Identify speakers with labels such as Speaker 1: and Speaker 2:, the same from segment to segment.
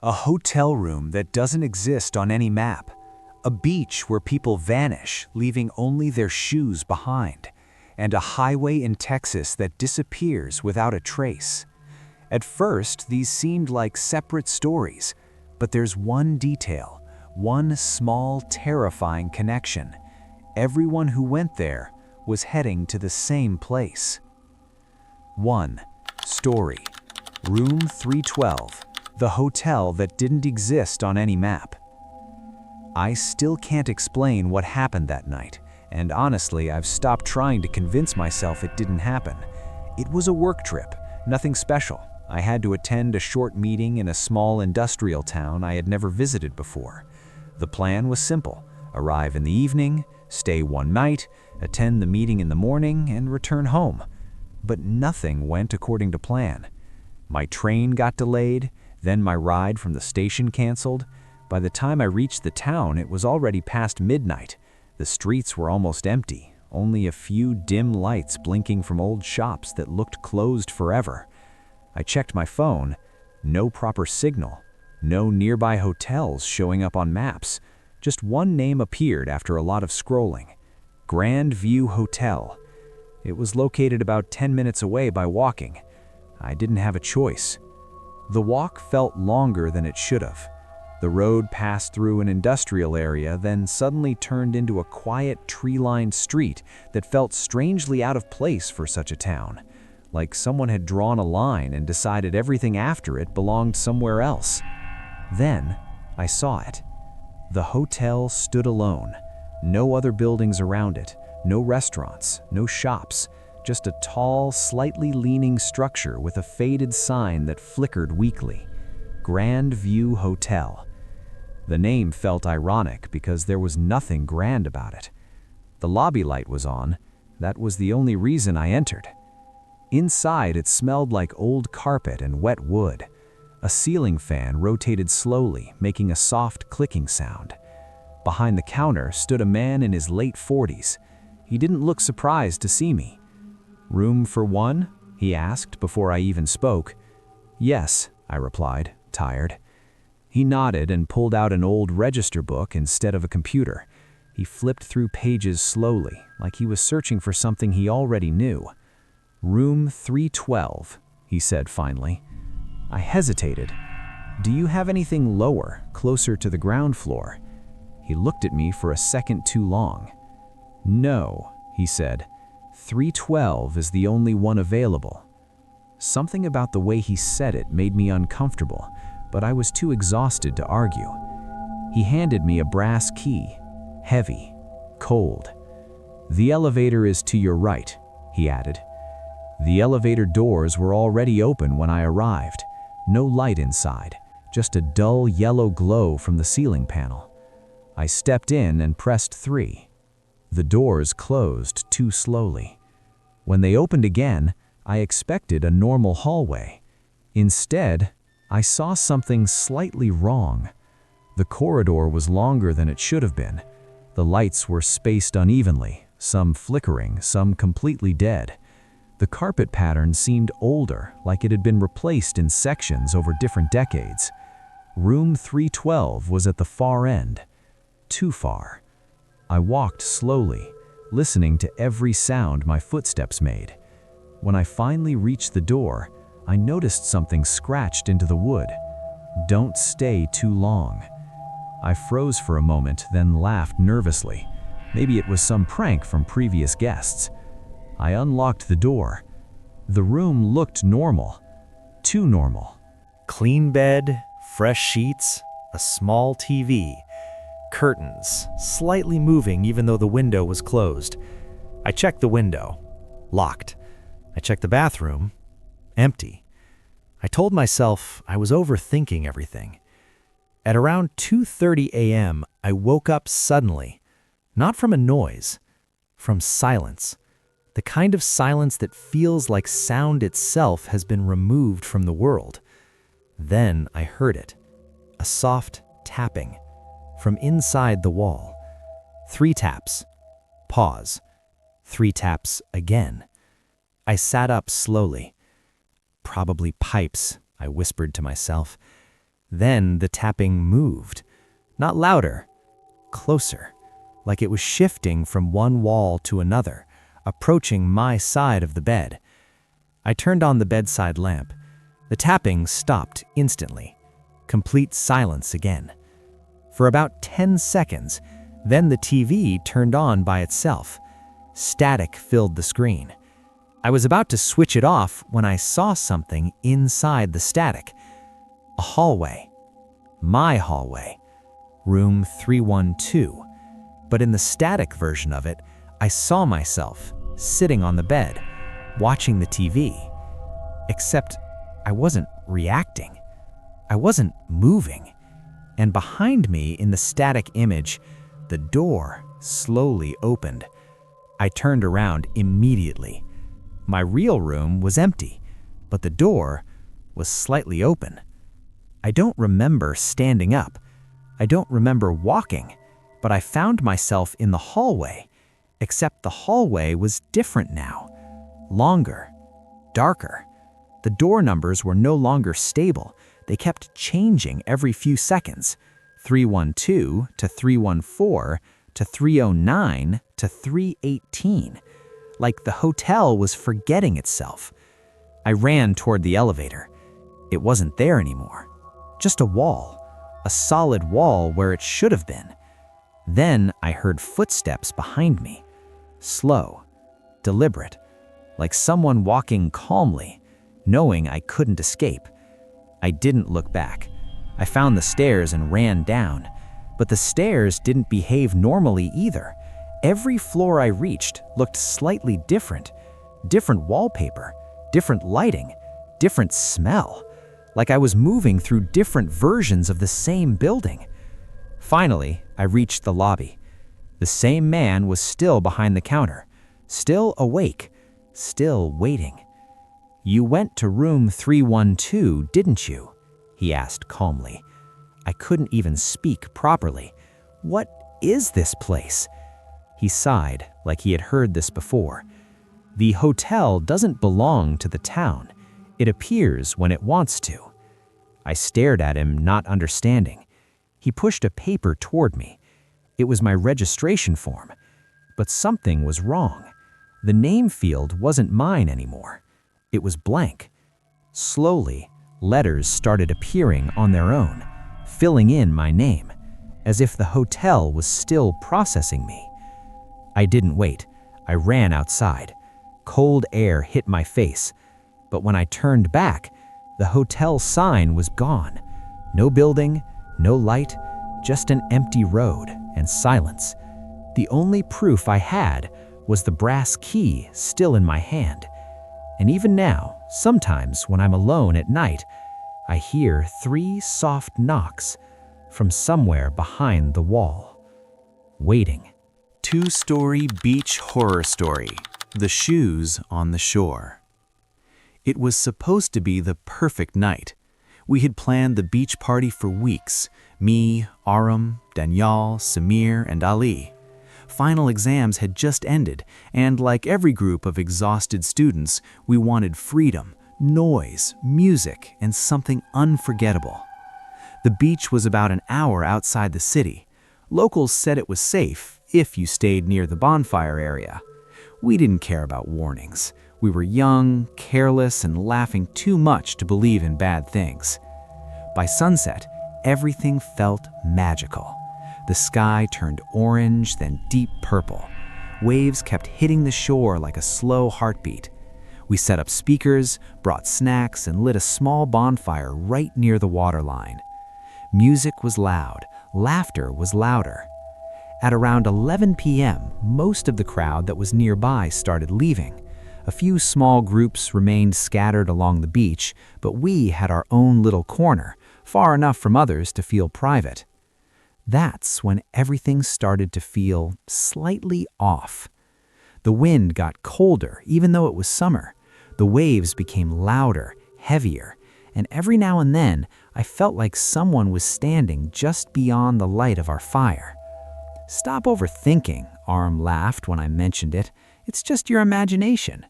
Speaker 1: A hotel room that doesn't exist on any map. A beach where people vanish, leaving only their shoes behind. And a highway in Texas that disappears without a trace. At first, these seemed like separate stories, but there's one detail, one small, terrifying connection. Everyone who went there was heading to the same place. 1. Story. Room 312, the hotel that didn't exist on any map. I still can't explain what happened that night, and honestly, I've stopped trying to convince myself it didn't happen. It was a work trip, nothing special. I had to attend a short meeting in a small industrial town I had never visited before. The plan was simple: arrive in the evening, stay one night, attend the meeting in the morning, and return home. But nothing went according to plan. My train got delayed, then my ride from the station canceled. By the time I reached the town, it was already past midnight. The streets were almost empty, only a few dim lights blinking from old shops that looked closed forever. I checked my phone. No proper signal. No nearby hotels showing up on maps. Just one name appeared after a lot of scrolling. Grand View Hotel. It was located about 10 minutes away by walking. I didn't have a choice. The walk felt longer than it should have. The road passed through an industrial area, then suddenly turned into a quiet, tree-lined street that felt strangely out of place for such a town. Like someone had drawn a line and decided everything after it belonged somewhere else. Then, I saw it. The hotel stood alone. No other buildings around it, no restaurants, no shops, just a tall, slightly leaning structure with a faded sign that flickered weakly. Grand View Hotel. The name felt ironic because there was nothing grand about it. The lobby light was on. That was the only reason I entered. Inside, it smelled like old carpet and wet wood. A ceiling fan rotated slowly, making a soft clicking sound. Behind the counter stood a man in his late 40s. He didn't look surprised to see me. "Room for one?" he asked before I even spoke. "Yes," I replied, tired. He nodded and pulled out an old register book instead of a computer. He flipped through pages slowly, like he was searching for something he already knew. "Room 312, he said finally. I hesitated. "Do you have anything lower, closer to the ground floor?" He looked at me for a second too long. "No," he said. 312 is the only one available." Something about the way he said it made me uncomfortable, but I was too exhausted to argue. He handed me a brass key, heavy, cold. "The elevator is to your right," he added. The elevator doors were already open when I arrived. No light inside, just a dull yellow glow from the ceiling panel. I stepped in and pressed 3. The doors closed too slowly. When they opened again, I expected a normal hallway. Instead, I saw something slightly wrong. The corridor was longer than it should have been. The lights were spaced unevenly, some flickering, some completely dead. The carpet pattern seemed older, like it had been replaced in sections over different decades. Room 312 was at the far end. Too far. I walked slowly, listening to every sound my footsteps made. When I finally reached the door, I noticed something scratched into the wood. "Don't stay too long." I froze for a moment, then laughed nervously. Maybe it was some prank from previous guests. I unlocked the door. The room looked normal. Too normal.
Speaker 2: Clean bed, fresh sheets, a small TV. Curtains, slightly moving even though the window was closed. I checked the window. Locked. I checked the bathroom. Empty. I told myself I was overthinking everything. At around 2:30 a.m., I woke up suddenly. Not from a noise. From silence. The kind of silence that feels like sound itself has been removed from the world. Then I heard it. A soft tapping. From inside the wall. 3 taps. Pause. 3 taps again. I sat up slowly. Probably pipes, I whispered to myself. Then the tapping moved. Not louder, closer, like it was shifting from one wall to another, approaching my side of the bed. I turned on the bedside lamp. The tapping stopped instantly. Complete silence again. For about 10 seconds, then the TV turned on by itself. Static filled the screen. I was about to switch it off when I saw something inside the static. A hallway. My hallway. Room 312. But in the static version of it, I saw myself sitting on the bed, watching the TV. Except I wasn't reacting. I wasn't moving. And behind me in the static image, the door slowly opened. I turned around immediately. My real room was empty, but the door was slightly open. I don't remember standing up. I don't remember walking, but I found myself in the hallway, except the hallway was different now. Longer, darker. The door numbers were no longer stable. They kept changing every few seconds. 312 to 314 to 309 to 318. Like the hotel was forgetting itself. I ran toward the elevator. It wasn't there anymore. Just a wall. A solid wall where it should have been. Then I heard footsteps behind me. Slow, deliberate, like someone walking calmly, knowing I couldn't escape. I didn't look back. I found the stairs and ran down. But the stairs didn't behave normally either. Every floor I reached looked slightly different. Different wallpaper, different lighting, different smell. Like I was moving through different versions of the same building. Finally, I reached the lobby. The same man was still behind the counter, still awake, still waiting. "You went to room 312, didn't you?" he asked calmly. I couldn't even speak properly. "What is this place?" He sighed, like he had heard this before. "The hotel doesn't belong to the town. It appears when it wants to." I stared at him, not understanding. He pushed a paper toward me. It was my registration form. But something was wrong. The name field wasn't mine anymore. It was blank. Slowly, letters started appearing on their own, filling in my name, as if the hotel was still processing me. I didn't wait. I ran outside. Cold air hit my face. But when I turned back, the hotel sign was gone. No building, no light, just an empty road and silence. The only proof I had was the brass key still in my hand. And even now, sometimes when I'm alone at night, I hear 3 soft knocks from somewhere behind the wall. Waiting. 2-story beach horror story, The Shoes on the Shore. It was supposed to be the perfect night. We had planned the beach party for weeks. Me, Aram, Danielle, Samir, and Ali. Final exams had just ended, and like every group of exhausted students, we wanted freedom, noise, music, and something unforgettable. The beach was about an hour outside the city. Locals said it was safe if you stayed near the bonfire area. We didn't care about warnings. We were young, careless, and laughing too much to believe in bad things. By sunset, everything felt magical. The sky turned orange, then deep purple. Waves kept hitting the shore like a slow heartbeat. We set up speakers, brought snacks, and lit a small bonfire right near the waterline. Music was loud, laughter was louder. At around 11 p.m., most of the crowd that was nearby started leaving. A few small groups remained scattered along the beach, but we had our own little corner, far enough from others to feel private. That's when everything started to feel slightly off. The wind got colder, even though it was summer. The waves became louder, heavier, and every now and then I felt like someone was standing just beyond the light of our fire. "Stop overthinking," Aram laughed when I mentioned it. "It's just your imagination."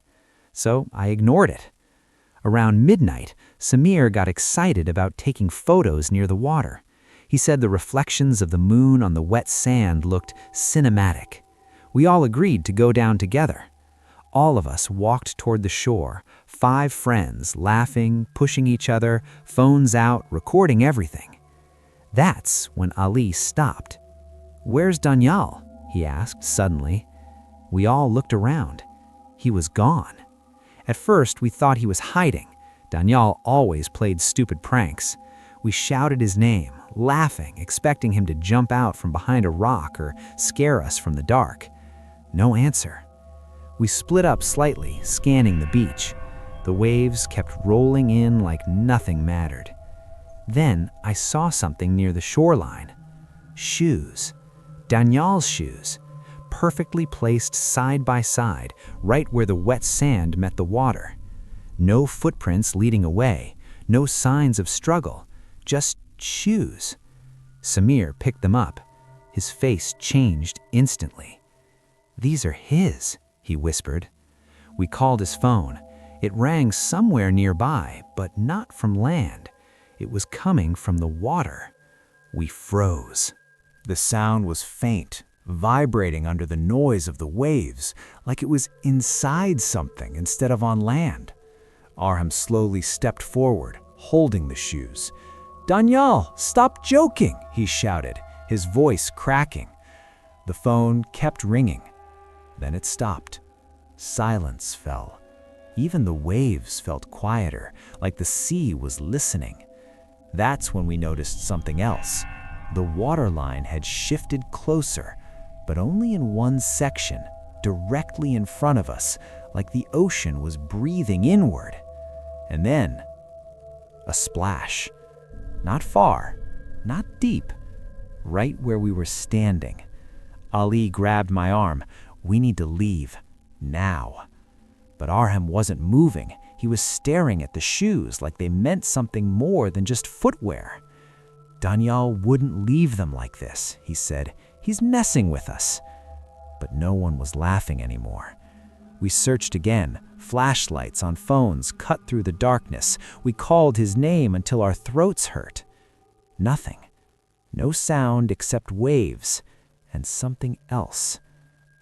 Speaker 2: So I ignored it.
Speaker 1: Around midnight, Samir got excited about taking photos near the water. He said the reflections of the moon on the wet sand looked cinematic. We all agreed to go down together. All of us walked toward the shore, 5 friends, laughing, pushing each other, phones out, recording everything. That's when Ali stopped. "Where's Daniel?" he asked suddenly. We all looked around. He was gone. At first, we thought he was hiding. Daniel always played stupid pranks. We shouted his name, laughing, expecting him to jump out from behind a rock or scare us from the dark. No answer. We split up slightly, scanning the beach. The waves kept rolling in like nothing mattered. Then I saw something near the shoreline. Shoes. Daniel's shoes. Perfectly placed side by side, right where the wet sand met the water. No footprints leading away, no signs of struggle, just shoes. Samir picked them up. His face changed instantly. "These are his," he whispered. We called his phone. It rang somewhere nearby, but not from land. It was coming from the water. We froze. The sound was faint, vibrating under the noise of the waves, like it was inside something instead of on land. Arham slowly stepped forward, holding the shoes. "Daniel, stop joking," he shouted, his voice cracking. The phone kept ringing. Then it stopped. Silence fell. Even the waves felt quieter, like the sea was listening. That's when we noticed something else. The waterline had shifted closer, but only in one section, directly in front of us, like the ocean was breathing inward. And then, a splash. Not far, not deep, right where we were standing. Ali grabbed my arm. "We need to leave, now." But Arham wasn't moving. He was staring at the shoes like they meant something more than just footwear. "Daniel wouldn't leave them like this," he said. "He's messing with us." But no one was laughing anymore. We searched again, flashlights on phones cut through the darkness. We called his name until our throats hurt. Nothing. No sound except waves and something else.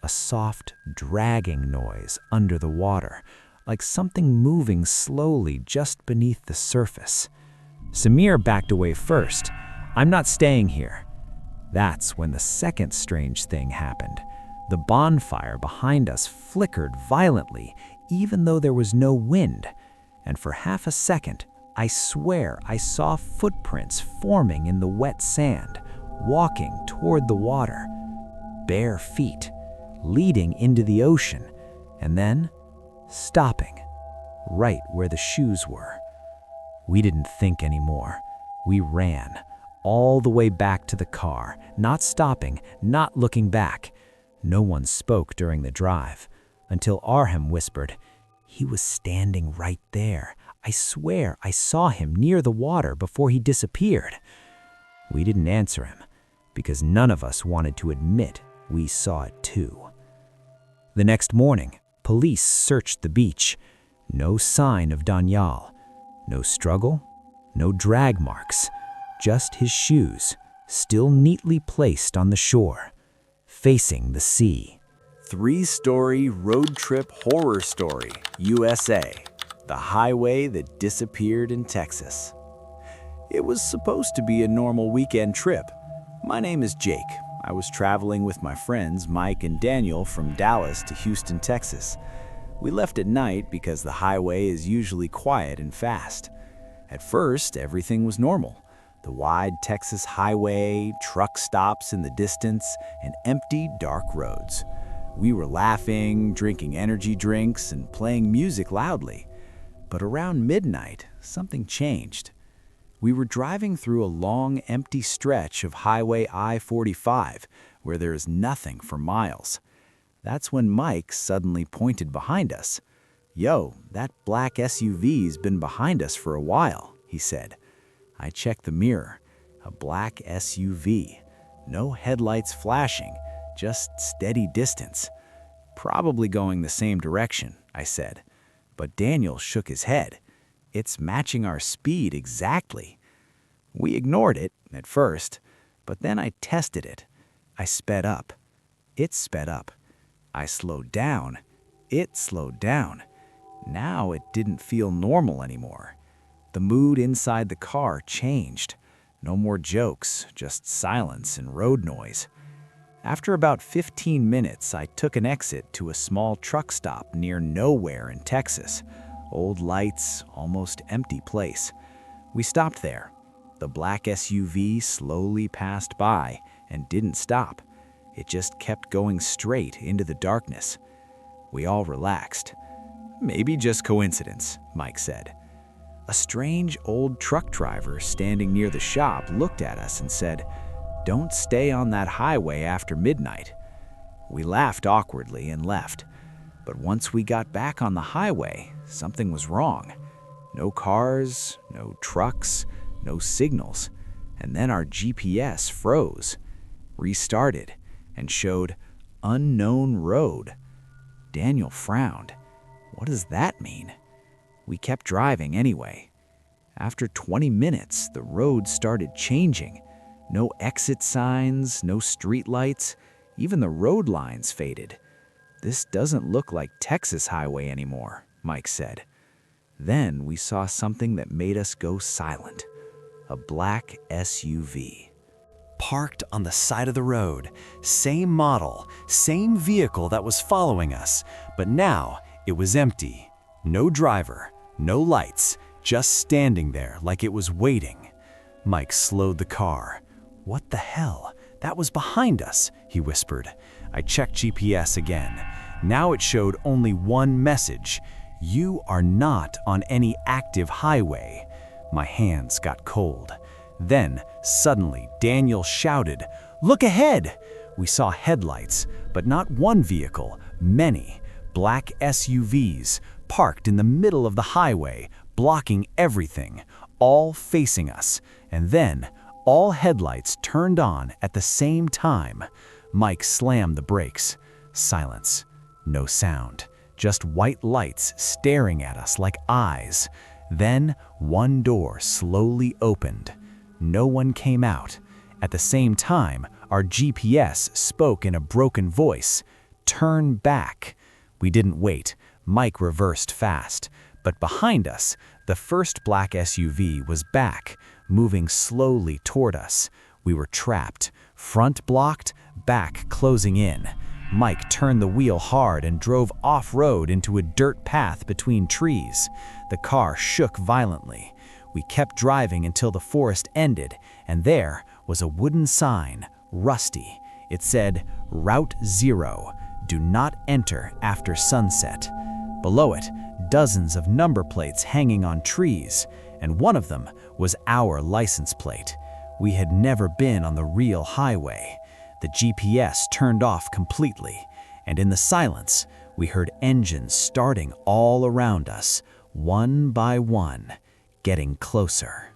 Speaker 1: A soft, dragging noise under the water, like something moving slowly just beneath the surface. Samir backed away first. "I'm not staying here." That's when the second strange thing happened. The bonfire behind us flickered violently, even though there was no wind. And for half a second, I swear I saw footprints forming in the wet sand, walking toward the water. Bare feet, leading into the ocean, and then stopping, right where the shoes were. We didn't think anymore. We ran, all the way back to the car, not stopping, not looking back. No one spoke during the drive, until Arham whispered, "He was standing right there. I swear I saw him near the water before he disappeared." We didn't answer him, because none of us wanted to admit we saw it too. The next morning, police searched the beach. No sign of Daniel. No struggle, no drag marks, just his shoes, still neatly placed on the shore, facing the sea. 3-story road trip horror story, USA. The highway that disappeared in Texas. It was supposed to be a normal weekend trip. My name is Jake. I was traveling with my friends Mike and Daniel from Dallas to Houston, Texas. We left at night because the highway is usually quiet and fast. At first, everything was normal. The wide Texas highway, truck stops in the distance, and empty, dark roads. We were laughing, drinking energy drinks, and playing music loudly. But around midnight, something changed. We were driving through a long, empty stretch of Highway I-45, where there is nothing for miles. That's when Mike suddenly pointed behind us. "Yo, that black SUV's been behind us for a while," he said. I checked the mirror. A black SUV. No headlights flashing, just steady distance. "Probably going the same direction," I said. But Daniel shook his head. It's matching our speed exactly. We ignored it at first, but then I tested it. I sped up. It sped up. I slowed down. It slowed down. Now it didn't feel normal anymore. The mood inside the car changed. No more jokes, just silence and road noise. After about 15 minutes, I took an exit to a small truck stop near nowhere in Texas. Old lights, almost empty place. We stopped there. The black SUV slowly passed by and didn't stop. It just kept going straight into the darkness. We all relaxed. Maybe just coincidence, Mike said. A strange old truck driver standing near the shop looked at us and said, "Don't stay on that highway after midnight." We laughed awkwardly and left. But once we got back on the highway, something was wrong. No cars, no trucks, no signals. And then our GPS froze, restarted, and showed unknown road. Daniel frowned. What does that mean? We kept driving anyway. After 20 minutes, the road started changing. No exit signs, no street lights, even the road lines faded. "This doesn't look like Texas highway anymore," Mike said. Then we saw something that made us go silent. A black SUV.
Speaker 2: Parked on the side of the road, same model, same vehicle that was following us, but now it was empty. No driver, no lights, just standing there like it was waiting. Mike slowed the car. "What the hell? That was behind us," he whispered. I checked GPS again. Now it showed only one message. "You are not on any active highway." My hands got cold. Then, suddenly, Daniel shouted, "Look ahead!" We saw headlights, but not one vehicle, many. Black SUVs, parked in the middle of the highway, blocking everything, all facing us. And then, all headlights turned on at the same time. Mike slammed the brakes. Silence. No sound. Just white lights staring at us like eyes. Then, one door slowly opened. No one came out. At the same time, our GPS spoke in a broken voice. "Turn back." We didn't wait. Mike reversed fast. But behind us, the first black SUV was back, moving slowly toward us. We were trapped, front blocked, back closing in. Mike turned the wheel hard and drove off-road into a dirt path between trees. The car shook violently. We kept driving until the forest ended, and there was a wooden sign, rusty. It said, "Route 0. Do not enter after sunset." Below it, dozens of number plates hanging on trees, and one of them was our license plate. We had never been on the real highway. The GPS turned off completely, and in the silence, we heard engines starting all around us, one by one, getting closer.